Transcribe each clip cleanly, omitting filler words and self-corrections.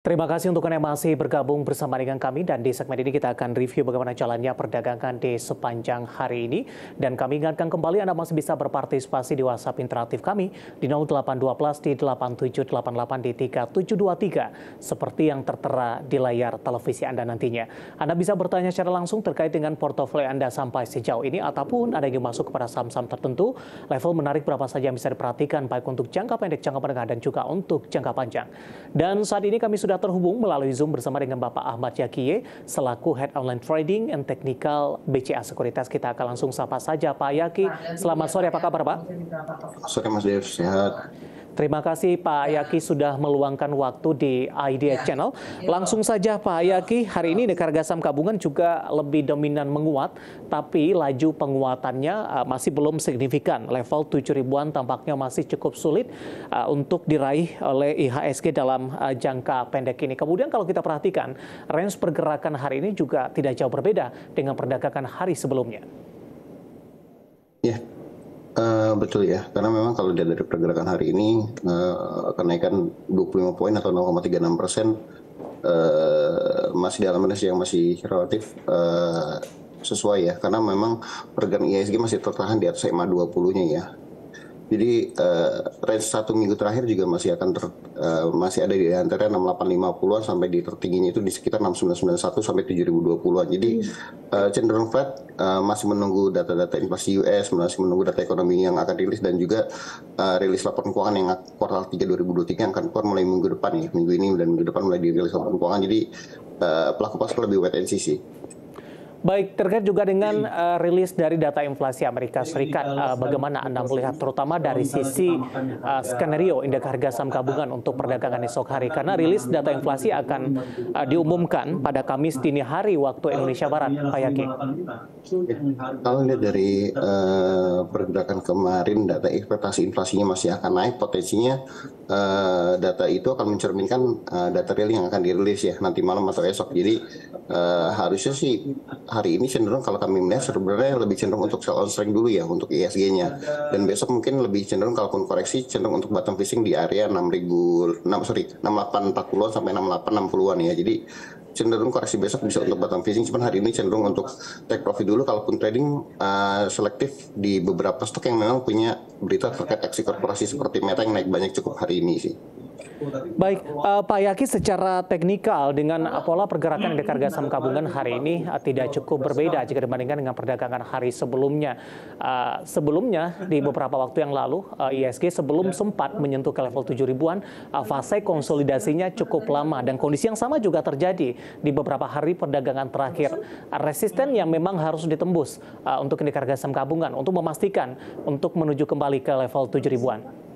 Terima kasih untuk Anda yang masih bergabung bersama dengan kami, dan di segmen ini kita akan review bagaimana jalannya perdagangan di sepanjang hari ini. Dan kami ingatkan kembali Anda masih bisa berpartisipasi di WhatsApp interaktif kami di 0812 di 8788 di 3723 seperti yang tertera di layar televisi Anda nantinya. Anda bisa bertanya secara langsung terkait dengan portofolio Anda sampai sejauh ini, ataupun Anda ingin masuk kepada saham-saham tertentu, level menarik berapa saja yang bisa diperhatikan baik untuk jangka pendek, jangka menengah, dan juga untuk jangka panjang. Dan saat ini kami sudah terhubung melalui Zoom bersama dengan Bapak Ahmad Yakiye selaku Head Online Trading and Technical BCA Sekuritas. Kita akan langsung sapa saja Pak Yaki. Selamat sore, apa kabar Pak? Sore Mas Dev, sehat. Terima kasih Pak Yaki sudah meluangkan waktu di Idea Channel. Langsung saja Pak Yaki, hari ini indeks harga saham gabungan juga lebih dominan menguat, tapi laju penguatannya masih belum signifikan. Level 7.000-an tampaknya masih cukup sulit untuk diraih oleh IHSG dalam jangka pendek ini. Kemudian kalau kita perhatikan, range pergerakan hari ini juga tidak jauh berbeda dengan perdagangan hari sebelumnya. Ya, betul ya, karena memang kalau dari pergerakan hari ini kenaikan 25 poin atau 0,36% masih dalam range yang masih relatif sesuai ya, karena memang pergerakan IHSG masih tertahan di atas EMA 20-nya ya. Jadi range 1 minggu terakhir juga masih akan masih ada di antara 6850-an sampai di tertingginya itu di sekitar 6991 sampai 7020-an. Jadi cenderung flat, masih menunggu data-data inflasi US, masih menunggu data ekonomi yang akan rilis, dan juga rilis laporan keuangan yang kuartal 3 2023 yang akan keluar mulai minggu depan ya. Minggu ini dan minggu depan mulai dirilis laporan keuangan. Jadi pelaku pasar lebih wait and see sih. Baik, terkait juga dengan rilis dari data inflasi Amerika Serikat, bagaimana Anda melihat terutama dari sisi skenario indeks harga saham gabungan untuk perdagangan esok hari? Karena rilis data inflasi akan diumumkan pada Kamis dini hari waktu Indonesia Barat, Pak Yaki. Kalau lihat dari pergerakan kemarin, data ekspektasi inflasinya masih akan naik, potensinya data itu akan mencerminkan data real yang akan dirilis ya nanti malam atau esok. Jadi harusnya sih hari ini cenderung, kalau kami melihat sebenarnya lebih cenderung untuk sell on strength dulu ya untuk IHSG-nya, dan besok mungkin lebih cenderung kalaupun koreksi cenderung untuk bottom fishing di area 6840-an sampai 6860-an ya. Jadi cenderung koreksi besok bisa untuk bottom fishing, cuman hari ini cenderung untuk take profit dulu kalaupun trading selektif di beberapa stok yang memang punya berita terkait aksi korporasi seperti Meta yang naik banyak cukup hari ini sih. Baik, Pak Yaki, secara teknikal dengan pola pergerakan indeks harga saham gabungan hari ini tidak cukup berbeda jika dibandingkan dengan perdagangan hari sebelumnya. Sebelumnya di beberapa waktu yang lalu IHSG sebelum sempat menyentuh ke level 7.000-an, fase konsolidasinya cukup lama, dan kondisi yang sama juga terjadi di beberapa hari perdagangan terakhir. Resisten yang memang harus ditembus untuk indeks harga saham gabungan untuk memastikan untuk menuju kembali ke level 7.000-an.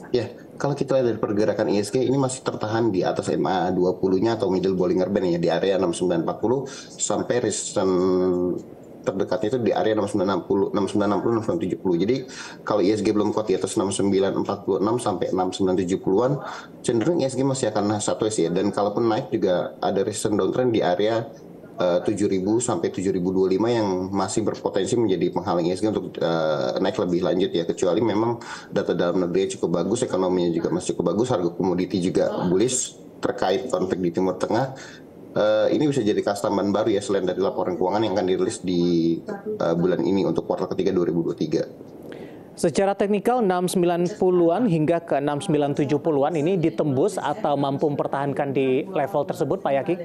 Ya, kalau kita lihat dari pergerakan IHSG ini masih tertahan di atas EMA 20-nya atau middle Bollinger Band ya, di area 6940 sampai resistance terdekatnya itu di area 6960, 6960, 6970. Jadi kalau IHSG belum kuat di atas 6946 sampai 6970-an, cenderung IHSG masih akan sideways ya. Dan kalaupun naik juga ada resistance downtrend di area 7.000 sampai 7.025 yang masih berpotensi menjadi penghalang IHSG untuk naik lebih lanjut ya, kecuali memang data dalam negeri cukup bagus, ekonominya juga masih cukup bagus, harga komoditi juga bullish terkait konflik di Timur Tengah. Ini bisa jadi tambahan baru ya selain dari laporan keuangan yang akan dirilis di bulan ini untuk kuartal ketiga 2023. Secara teknikal 690-an hingga ke 6970-an ini ditembus atau mampu mempertahankan di level tersebut, Pak Yaki?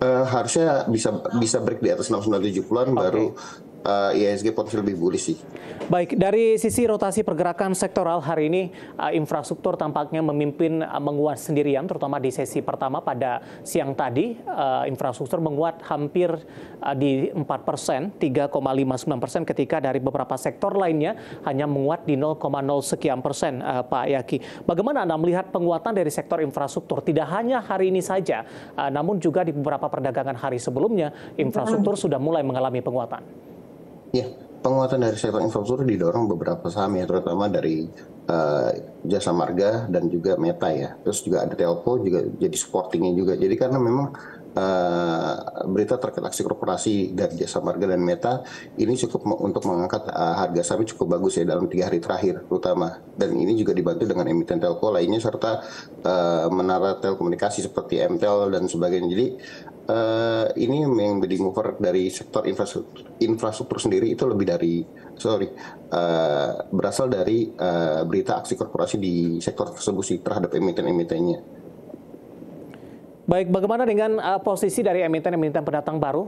Harusnya bisa break di atas 6970-an, baru IHSG potensi lebih bullish sih. Baik, dari sisi rotasi pergerakan sektoral hari ini, infrastruktur tampaknya memimpin menguat sendirian, terutama di sesi pertama pada siang tadi. Infrastruktur menguat hampir di 4%, 3,59%, ketika dari beberapa sektor lainnya hanya menguat di 0,0 sekian persen, Pak Yaki. Bagaimana Anda melihat penguatan dari sektor infrastruktur? Tidak hanya hari ini saja, namun juga di beberapa perdagangan hari sebelumnya, infrastruktur sudah mulai mengalami penguatan. Ya, penguatan dari sektor infrastruktur didorong beberapa saham ya, terutama dari Jasa Marga dan juga Meta ya. Terus juga ada Telco juga jadi supportingnya juga. Jadi karena memang berita terkait aksi korporasi dari Jasa Marga dan Meta ini cukup untuk mengangkat harga sahamnya cukup bagus ya dalam 3 hari terakhir terutama. Dan ini juga dibantu dengan emiten telco lainnya serta menara telekomunikasi seperti MTEL dan sebagainya. Jadi ini yang menjadi mover dari sektor infrastruktur sendiri itu lebih dari berasal dari berita aksi korporasi di sektor tersebut sih terhadap emiten-emitennya. Baik, bagaimana dengan posisi dari emiten-emiten pendatang baru,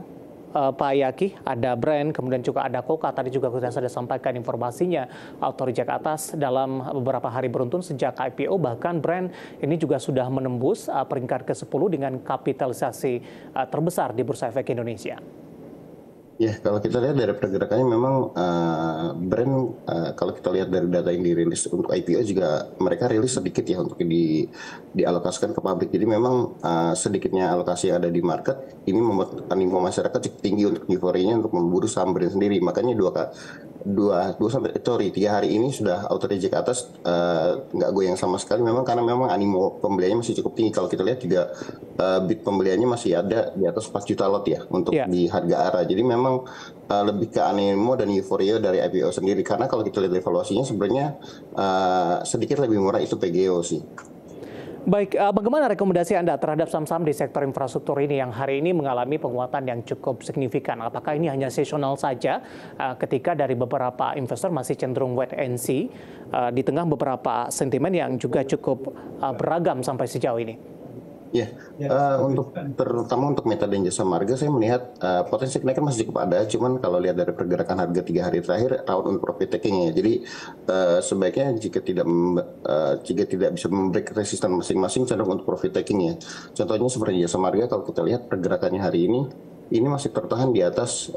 Pak Yaki? Ada Brand, kemudian juga ada Koka. Tadi juga sudah sampaikan informasinya, auto reject atas dalam beberapa hari beruntun sejak IPO. Bahkan Brand ini juga sudah menembus peringkat ke-10 dengan kapitalisasi terbesar di Bursa Efek Indonesia. Ya, kalau kita lihat dari pergerakannya memang Brand, kalau kita lihat dari data yang dirilis untuk IPO juga mereka rilis sedikit ya untuk dialokasikan ke publik. Jadi memang sedikitnya alokasi yang ada di market ini membuat animo masyarakat cukup tinggi untuk euforianya untuk memburu saham Brand sendiri. Makanya 3 hari ini sudah auto reject atas, nggak goyang sama sekali memang karena memang animo pembeliannya masih cukup tinggi. Kalau kita lihat juga bid pembeliannya masih ada di atas 4 juta lot ya untuk di harga ARA. Jadi memang lebih ke animo dan euforia dari IPO sendiri, karena kalau kita lihat evaluasinya sebenarnya sedikit lebih murah itu PGO sih. Baik, bagaimana rekomendasi Anda terhadap saham-saham di sektor infrastruktur ini yang hari ini mengalami penguatan yang cukup signifikan? Apakah ini hanya seasonal saja ketika dari beberapa investor masih cenderung wait and see di tengah beberapa sentimen yang juga cukup beragam sampai sejauh ini? Ya, terutama untuk Meta dan Jasa Marga saya melihat potensi kenaikan masih cukup ada. Cuman kalau lihat dari pergerakan harga 3 hari terakhir rawan untuk profit taking ya. Jadi sebaiknya jika tidak bisa membreak resisten masing-masing cenderung untuk profit taking ya. Contohnya seperti Jasa Marga, kalau kita lihat pergerakannya hari ini masih tertahan di atas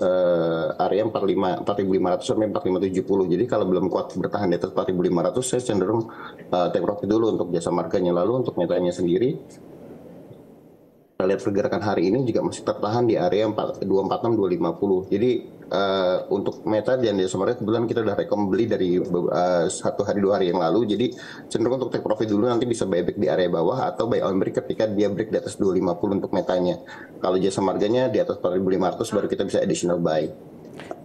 area 4.500 sampai 4.570. Jadi kalau belum kuat bertahan di atas 4.500, saya cenderung take profit dulu untuk Jasa Marganya. Lalu untuk Metanya sendiri, kita lihat pergerakan hari ini juga masih tertahan di area 246-250. Jadi untuk Meta dan Jasa Marga kebetulan kita udah rekom beli dari 1 hari 2 hari yang lalu. Jadi cenderung untuk take profit dulu, nanti bisa buy back di area bawah atau buy on break ketika dia break di atas 250 untuk Metanya. Kalau Jasa Marganya di atas 4.500 baru kita bisa additional buy.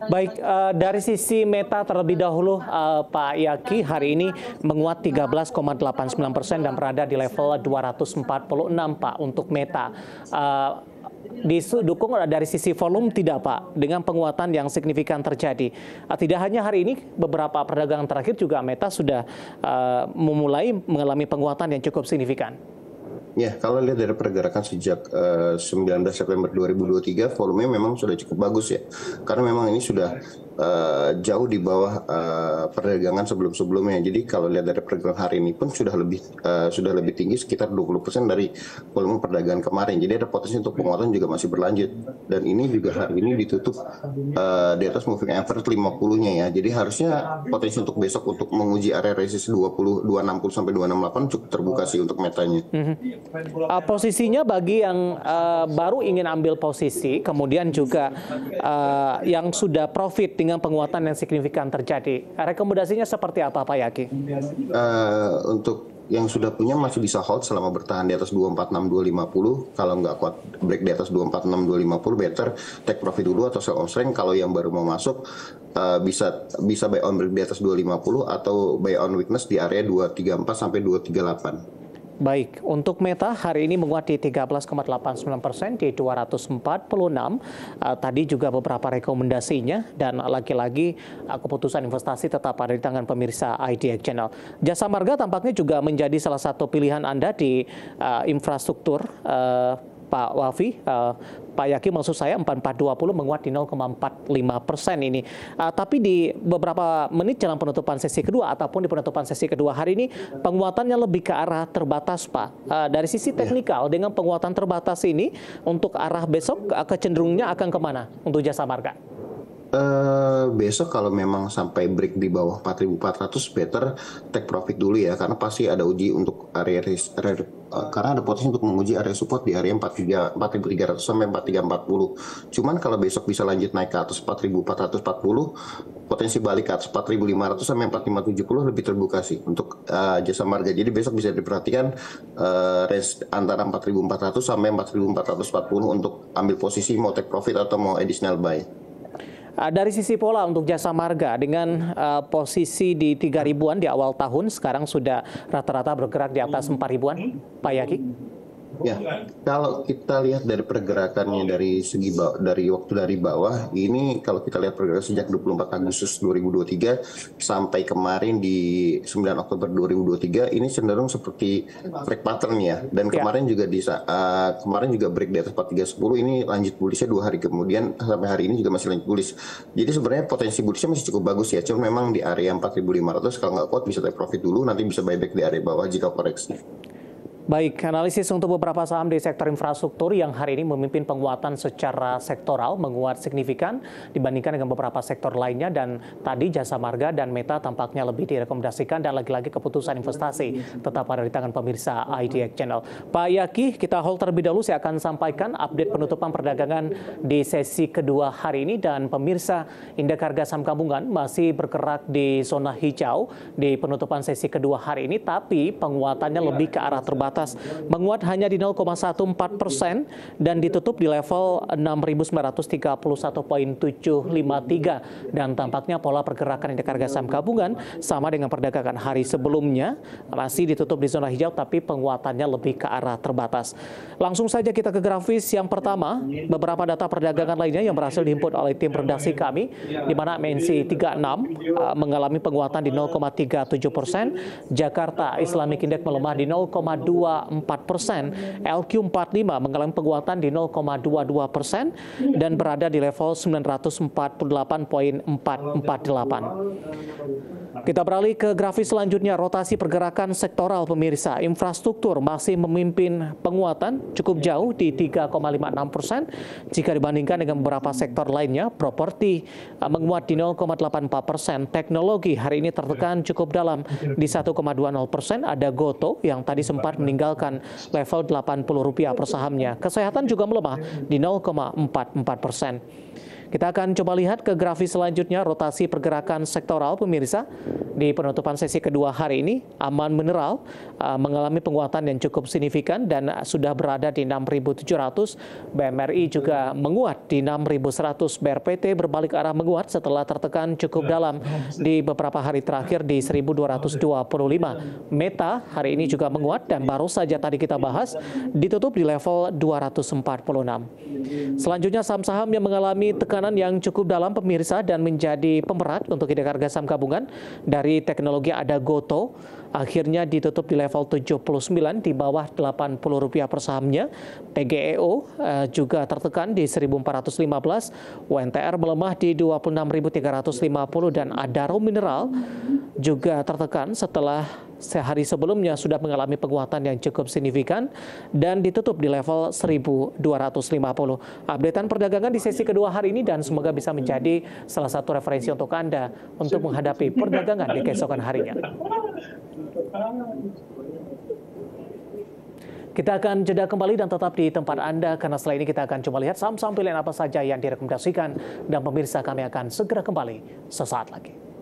Baik, dari sisi Meta terlebih dahulu, Pak Yaki, hari ini menguat 13,89% dan berada di level 246, Pak, untuk Meta. Didukung dari sisi volume tidak, Pak, dengan penguatan yang signifikan terjadi. Tidak hanya hari ini, beberapa perdagangan terakhir juga Meta sudah memulai mengalami penguatan yang cukup signifikan. Ya, kalau lihat dari pergerakan sejak 19 September 2023, volumenya memang sudah cukup bagus ya. Karena memang ini sudah jauh di bawah perdagangan sebelum-sebelumnya. Jadi kalau lihat dari pergerakan hari ini pun sudah lebih tinggi sekitar 20% dari volume perdagangan kemarin. Jadi ada potensi untuk penguatan juga masih berlanjut. Dan ini juga hari ini ditutup di atas moving average 50-nya ya. Jadi harusnya potensi untuk besok untuk menguji area resist 260 sampai 268 cukup terbuka sih untuk Metanya. Posisinya bagi yang baru ingin ambil posisi, kemudian juga yang sudah profit dengan penguatan yang signifikan terjadi, rekomendasinya seperti apa, Pak Yaki? Untuk yang sudah punya masih bisa hold selama bertahan di atas 246-250. Kalau nggak kuat break di atas 246-250, better take profit dulu atau sell on strength. Kalau yang baru mau masuk bisa buy on break di atas 250 atau buy on weakness di area 234 sampai 238. Baik, untuk Meta hari ini menguat di 13,89% di 246. Tadi juga beberapa rekomendasinya dan lagi-lagi keputusan investasi tetap ada di tangan pemirsa IDX Channel. Jasa Marga tampaknya juga menjadi salah satu pilihan Anda di infrastruktur, Pak Wafi. Pak Yaki, maksud saya 4420 menguat di 0,45% ini. Tapi di beberapa menit jelang penutupan sesi kedua ataupun di penutupan sesi kedua hari ini penguatannya lebih ke arah terbatas, Pak. Dari sisi teknikal dengan penguatan terbatas ini untuk arah besok kecenderungnya akan kemana untuk Jasa Marga? Besok kalau memang sampai break di bawah 4.400 better take profit dulu ya, karena pasti ada uji untuk karena ada potensi untuk menguji area support di area 4.300 sampai 4.340. Cuman kalau besok bisa lanjut naik ke atas 4.440, potensi balik ke atas 4.500 sampai 4.570 lebih terbuka sih untuk jasa marga. Jadi besok bisa diperhatikan range antara 4.400 sampai 4.440 untuk ambil posisi mau take profit atau mau additional buy. Dari sisi pola untuk jasa marga dengan posisi di 3.000-an di awal tahun, sekarang sudah rata-rata bergerak di atas 4.000-an, Pak Yaki? Ya, kalau kita lihat dari pergerakannya dari dari bawah, ini kalau kita lihat pergerakan sejak 24 Agustus 2023 sampai kemarin di 9 Oktober 2023 ini cenderung seperti break pattern ya. Dan kemarin juga kemarin juga break di atas 4310, ini lanjut bullish-nya 2 hari kemudian sampai hari ini juga masih lanjut bullish. Jadi sebenarnya potensi bullish-nya masih cukup bagus ya. Cuma memang di area 4.500 kalau nggak kuat bisa take profit dulu, nanti bisa buyback di area bawah jika koreksi. Baik, analisis untuk beberapa saham di sektor infrastruktur yang hari ini memimpin penguatan secara sektoral, menguat signifikan dibandingkan dengan beberapa sektor lainnya, dan tadi jasa marga dan Meta tampaknya lebih direkomendasikan, dan lagi-lagi keputusan investasi tetap ada di tangan pemirsa IDX Channel. Pak Yaki, kita hold terlebih dahulu, saya akan sampaikan update penutupan perdagangan di sesi kedua hari ini, dan pemirsa, indeks harga saham gabungan masih bergerak di zona hijau di penutupan sesi kedua hari ini, tapi penguatannya lebih ke arah terbatas, menguat hanya di 0,14% dan ditutup di level 6.931,753, dan tampaknya pola pergerakan indeks harga saham gabungan sama dengan perdagangan hari sebelumnya, masih ditutup di zona hijau tapi penguatannya lebih ke arah terbatas. Langsung saja kita ke grafis yang pertama, beberapa data perdagangan lainnya yang berhasil dihimpun oleh tim redaksi kami, di mana MNC 36 mengalami penguatan di 0,37%, Jakarta Islamic Index melemah di 0,24%, LQ45 mengalami penguatan di 0,22% dan berada di level 948,448. Kita beralih ke grafis selanjutnya, rotasi pergerakan sektoral pemirsa. Infrastruktur masih memimpin penguatan cukup jauh di 3,56% jika dibandingkan dengan beberapa sektor lainnya. Properti menguat di 0,84%. Teknologi hari ini tertekan cukup dalam di 1,20%. Ada Goto yang tadi sempat meninggalkan level Rp80 per sahamnya. Kesehatan juga melemah di 0,44%. Kita akan coba lihat ke grafis selanjutnya, rotasi pergerakan sektoral pemirsa. Di penutupan sesi kedua hari ini, Aman Mineral mengalami penguatan yang cukup signifikan dan sudah berada di 6.700. BMRI juga menguat di 6.100. BRPT berbalik arah menguat setelah tertekan cukup dalam di beberapa hari terakhir di 1.225. Meta hari ini juga menguat dan baru saja tadi kita bahas ditutup di level 246. Selanjutnya saham-saham yang mengalami tekanan yang cukup dalam pemirsa dan menjadi pemerat untuk indeks harga saham gabungan. Dari teknologi ada Goto, akhirnya ditutup di level 79 di bawah Rp80 per sahamnya. PGEO juga tertekan di 1.415, UNTR melemah di 26.350, dan Adaro Mineral juga tertekan setelah sehari sebelumnya sudah mengalami penguatan yang cukup signifikan dan ditutup di level 1.250. Updatean perdagangan di sesi kedua hari ini, dan semoga bisa menjadi salah satu referensi untuk Anda untuk menghadapi perdagangan di keesokan harinya. Kita akan jeda kembali dan tetap di tempat Anda, karena setelah ini kita akan coba lihat saham-saham pilihan apa saja yang direkomendasikan, dan pemirsa kami akan segera kembali sesaat lagi.